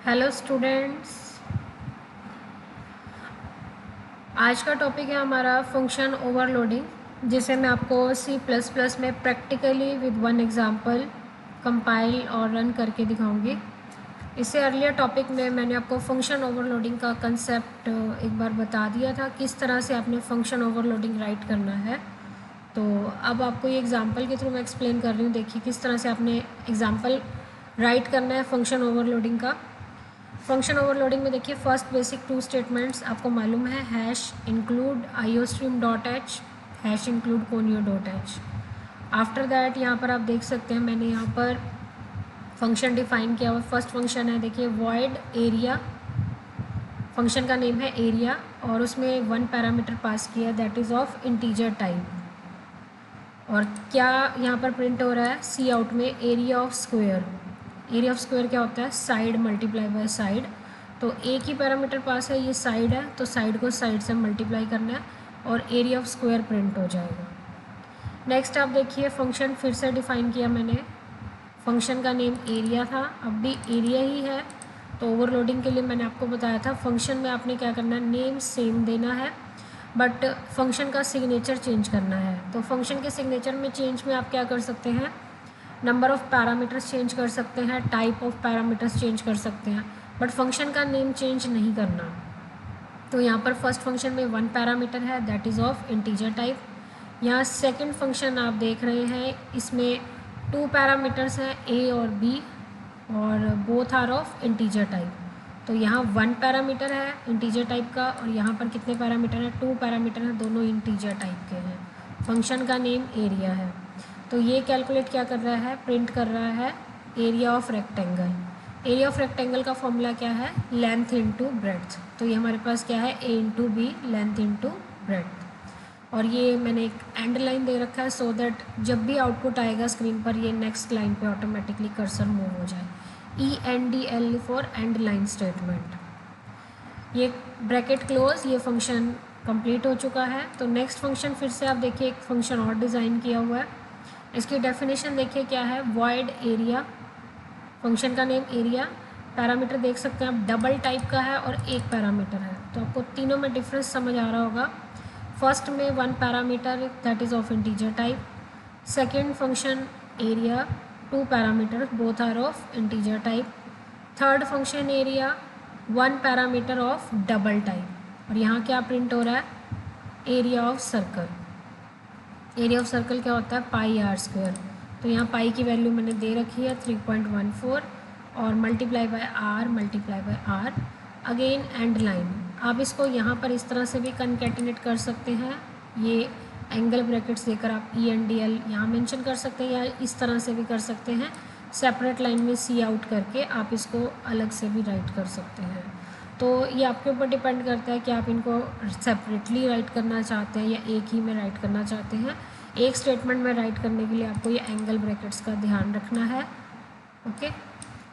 Hello students. आज का topic है हमारा फंक्शन ओवरलोडिंग, जिसे मैं आपको C++ में practically with one example compile और रन करके दिखाऊंगी। इससे अर्लियर टॉपिक में मैंने आपको फंक्शन ओवरलोडिंग का कंसेप्ट एक बार बता दिया था, किस तरह से आपने फंक्शन ओवरलोडिंग राइट करना है। तो अब आपको ये एग्जांपल के थ्रू मैं एक्सप्लेन कर रही हूँ। देखिए किस तरह से आपने एग्जांपल राइट करना है फंक्शन ओवरलोडिंग का। फंक्शन ओवरलोडिंग में देखिए फर्स्ट बेसिक टू स्टेटमेंट्स आपको मालूम है, hash include iostream dot H, hash include conio dot H. After that यहाँ पर आप देख सकते हैं मैंने यहाँ पर फंक्शन डिफाइन किया हुआ। फर्स्ट फंक्शन है देखिए वॉइड एरिया, फंक्शन का नेम है एरिया और उसमें वन पैरामीटर पास किया that is of integer type. और क्या यहाँ पर प्रिंट हो रहा है सी आउट में, area of square. Area of square क्या होता है, साइड मल्टीप्लाई बाय साइड। तो एक ही पैरामीटर पास है, ये साइड है, तो साइड को साइड से मल्टीप्लाई करना है और एरिया ऑफ स्क्वायर प्रिंट हो जाएगा। नेक्स्ट आप देखिए फंक्शन फिर से डिफाइन किया मैंने। फंक्शन का नेम एरिया था, अब भी एरिया ही है। तो ओवरलोडिंग के लिए मैंने आपको बताया था फंक्शन में आपने क्या करना है, नेम सेम देना है बट फंक्शन का सिग्नेचर चेंज करना है। तो फंक्शन के सिग्नेचर में चेंज में आप क्या कर सकते हैं, नंबर ऑफ़ पैरामीटर्स चेंज कर सकते हैं, टाइप ऑफ पैरामीटर्स चेंज कर सकते हैं, बट फंक्शन का नेम चेंज नहीं करना। तो यहाँ पर फर्स्ट फंक्शन में वन पैरामीटर है that is of integer type. यहाँ सेकंड फंक्शन आप देख रहे हैं, इसमें टू पैरामीटर्स हैं ए और बी और both are of integer type. तो यहाँ वन पैरामीटर है इंटीजर टाइप का और यहाँ पर कितने पैरामीटर हैं, टू पैरामीटर हैं, दोनों इंटीजर टाइप के हैं। फंक्शन का नेम एरिया है। तो ये कैलकुलेट क्या कर रहा है, प्रिंट कर रहा है area of rectangle. Area of rectangle का फॉर्मूला क्या है, लेंथ इनटू ब्रेड्थ। तो ये हमारे पास क्या है, A into B, length into breadth. और ये मैंने एक एंड लाइन दे रखा है सो दैट जब भी आउटपुट आएगा स्क्रीन पर ये नेक्स्ट लाइन पे ऑटोमेटिकली कर्सर मूव हो जाए। ENDL for and line statement. ये ब्रैकेट क्लोज, ये फंक्शन कंप्लीट हो चुका है। तो नेक्स्ट फंक्शन फिर से आप देखिए एक फंक्शन और डिज़ाइन किया हुआ है। इसकी डेफिनेशन देखिए क्या है, वॉइड एरिया, फंक्शन का नेम एरिया, पैरामीटर देख सकते हैं आप डबल टाइप का है और एक पैरामीटर है। तो आपको तीनों में डिफरेंस समझ आ रहा होगा। फर्स्ट में one parameter that is of integer type, second function area two parameter both are of integer type, third function area one parameter of double type. और यहाँ क्या प्रिंट हो रहा है, area of circle. Area of circle क्या होता है, पाई are square. तो यहाँ पाई की वैल्यू मैंने दे रखी है 3.14 और multiply by r again end line. आप इसको यहाँ पर इस तरह से भी कनकेटिनेट कर सकते हैं, ये एंगल ब्रैकेट्स देकर आप ENDL यहाँ मेंशन कर सकते हैं या इस तरह से भी कर सकते हैं, सेपरेट लाइन में सी आउट करके आप इसको अलग से भी राइट कर सकते हैं। तो ये आपके ऊपर डिपेंड करता है कि आप इनको सेपरेटली राइट करना चाहते हैं या एक ही में राइट करना चाहते हैं। एक स्टेटमेंट में राइट करने के लिए आपको ये एंगल ब्रैकेट्स का ध्यान रखना है। ओके,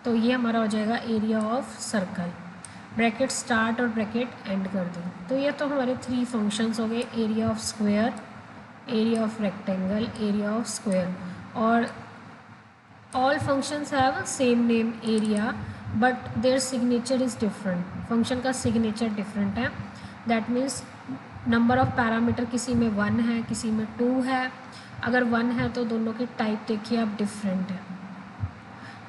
तो ये हमारा हो जाएगा area of circle. Bracket start और ब्रैकेट एंड कर दें। तो ये तो हमारे थ्री फंक्शंस हो गए, area of square, area of rectangle, area of square. और all functions have same name area but their signature is different. Function का सिग्नेचर डिफरेंट है, that means number of parameter किसी में 1 है, किसी में 2 है। अगर 1 है तो दोनों की टाइप देखिए आप डिफरेंट है।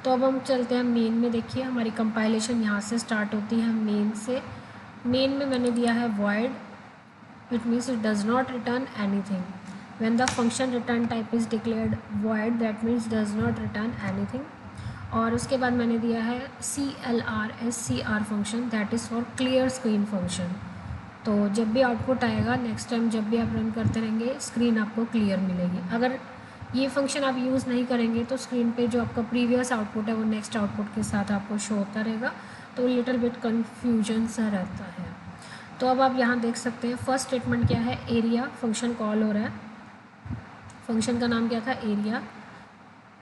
तो अब हम चलते हैं मेन में। देखिए हमारी कंपाइलेशन यहाँ से स्टार्ट होती है, मेन से। मेन में मैंने दिया है void, it means it does not return anything. when the function return type is declared void that means does not return anything। और उसके बाद मैंने दिया है CLR function that is for clear screen function. तो जब भी आउटपुट आएगा नेक्स्ट टाइम जब भी आप रन करते रहेंगे स्क्रीन आपको क्लियर मिलेगी। अगर ये फंक्शन आप यूज़ नहीं करेंगे तो स्क्रीन पे जो आपका प्रीवियस आउटपुट है वो नेक्स्ट आउटपुट के साथ आपको शो होता रहेगा, तो लिटिल बिट कन्फ्यूजन सा रहता है। तो अब आप यहाँ देख सकते हैं फर्स्ट स्टेटमेंट क्या है, एरिया फंक्शन कॉल हो रहा है। फंक्शन का नाम क्या था, एरिया,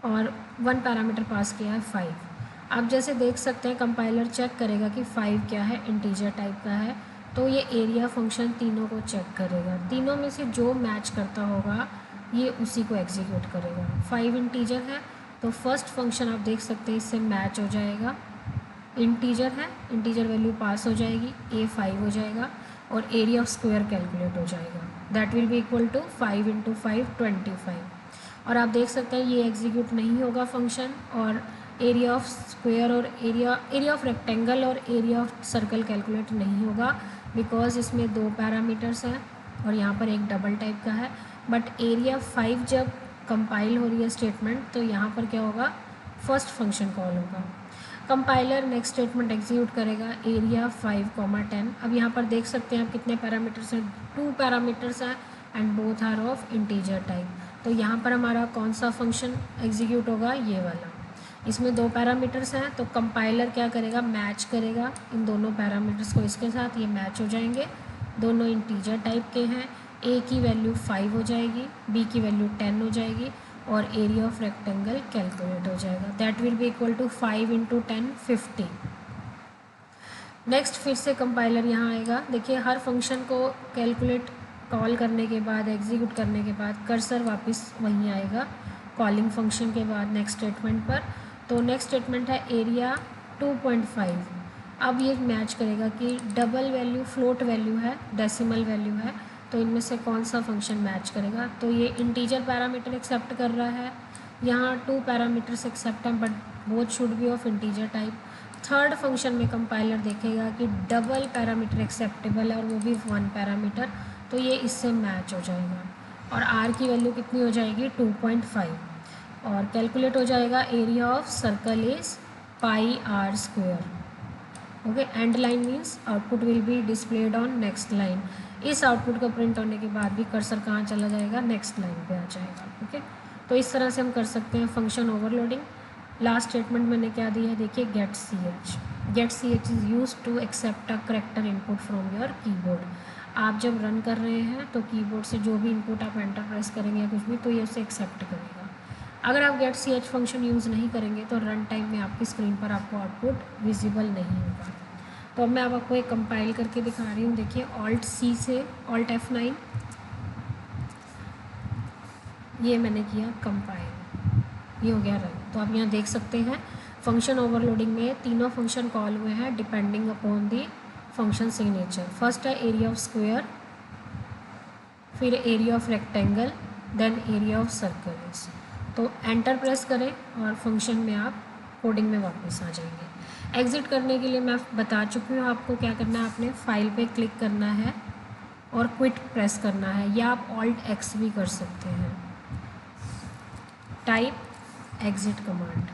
और वन पैरामीटर पास किया है 5। आप जैसे देख सकते हैं कंपाइलर चेक करेगा कि 5 क्या है, इंटीजर टाइप का है, तो ये एरिया फंक्शन तीनों को चेक करेगा। तीनों में से जो मैच करता होगा ये उसी को एग्जीक्यूट करेगा। 5 इंटीजर है तो फर्स्ट फंक्शन आप देख सकते हैं इससे मैच हो जाएगा। इंटीजर है, इंटीजर वैल्यू पास हो जाएगी, ए 5 हो जाएगा और एरिया ऑफ स्क्वायर कैलकुलेट हो जाएगा। That will be equal to 5 × 5 25। और आप देख सकते हैं ये एग्जीक्यूट नहीं होगा फंक्शन, और एरिया ऑफ स्क्वायर और एरिया ऑफ रेक्टेंगल और एरिया ऑफ सर्कल कैलकुलेट नहीं होगा, बिकॉज इसमें 2 पैरामीटर्स हैं और यहाँ पर एक डबल टाइप का है। बट एरिया 5 जब कंपाइल हो रही है स्टेटमेंट, तो यहाँ पर क्या होगा, फर्स्ट फंक्शन कॉल होगा। कंपाइलर नेक्स्ट स्टेटमेंट एग्जीक्यूट करेगा, एरिया 5, 10। अब यहाँ पर देख सकते हैं आप कितने पैरामीटर्स हैं, 2 पैरामीटर्स हैं and both are of integer type. तो यहाँ पर हमारा कौन सा फंक्शन एग्जीक्यूट होगा, ये वाला। इसमें 2 पैरामीटर्स हैं, तो कंपाइलर क्या करेगा, मैच करेगा इन दोनों पैरामीटर्स को इसके साथ, ये मैच हो जाएंगे, दोनों इंटीजर टाइप के हैं। ए की वैल्यू 5 हो जाएगी, बी की वैल्यू 10 हो जाएगी और एरिया ऑफ रेक्टेंगल कैलकुलेट हो जाएगा। That will be equal to 5 × 10 50। Next फिर से कंपाइलर यहाँ आएगा। देखिए हर फंक्शन को कैलकुलेट कॉल करने के बाद, एग्जीक्यूट करने के बाद कर्सर वापस वहीं आएगा कॉलिंग फंक्शन के बाद नेक्स्ट स्टेटमेंट पर। तो नेक्स्ट स्टेटमेंट है एरिया 2.5। अब ये मैच करेगा कि डबल वैल्यू फ्लोट वैल्यू है, डेसिमल वैल्यू है, तो इनमें से कौन सा फंक्शन मैच करेगा। तो ये इंटीजर पैरामीटर एक्सेप्ट कर रहा है, यहाँ 2 पैरामीटर्स एक्सेप्ट हैं but both should be of integer type. Third function में कंपाइलर देखेगा कि डबल पैरामीटर एक्सेप्टेबल है और वो भी 1 पैरामीटर, तो ये इससे मैच हो जाएगा और आर की वैल्यू कितनी हो जाएगी, 2.5। और कैलकुलेट हो जाएगा area of circle is πr²। Okay, and line means output will be displayed on next line. इस आउटपुट को प्रिंट होने के बाद भी कर्सर कहाँ चला जाएगा, नेक्स्ट लाइन पे आ जाएगा। ओके, तो इस तरह से हम कर सकते हैं फंक्शन ओवरलोडिंग। लास्ट स्टेटमेंट मैंने क्या दी है, देखिए get ch is use to accept a character input from your keyboard. आप जब रन कर रहे हैं तो कीबोर्ड से जो भी इनपुट आप एंटर प्रेस करेंगे या कुछ भी, तो ये उसे एक्सेप्ट करेगा। अगर आप गेट ch फंक्शन यूज़ नहीं करेंगे तो रन टाइम में आपकी स्क्रीन पर आपको आउटपुट विजिबल नहीं होगा। तो अब मैं आपको एक कंपाइल करके दिखा रही हूँ। देखिए Alt+C से Alt F9, ये मैंने किया कंपाइल, ये हो गया रन। तो आप यहाँ देख सकते हैं फंक्शन ओवरलोडिंग में तीनों फंक्शन कॉल हुए हैं depending upon the function signature. First है एरिया ऑफ स्क्वायर, फिर area of rectangle, then area of circle. तो एंटर प्रेस करें और फंक्शन में आप कोडिंग में वापस आ जाएंगे। एग्ज़िट करने के लिए मैं बता चुकी हूँ आपको क्या करना है, आपने फाइल पे क्लिक करना है और क्विट प्रेस करना है, या आप Alt+X भी कर सकते हैं। Type exit command.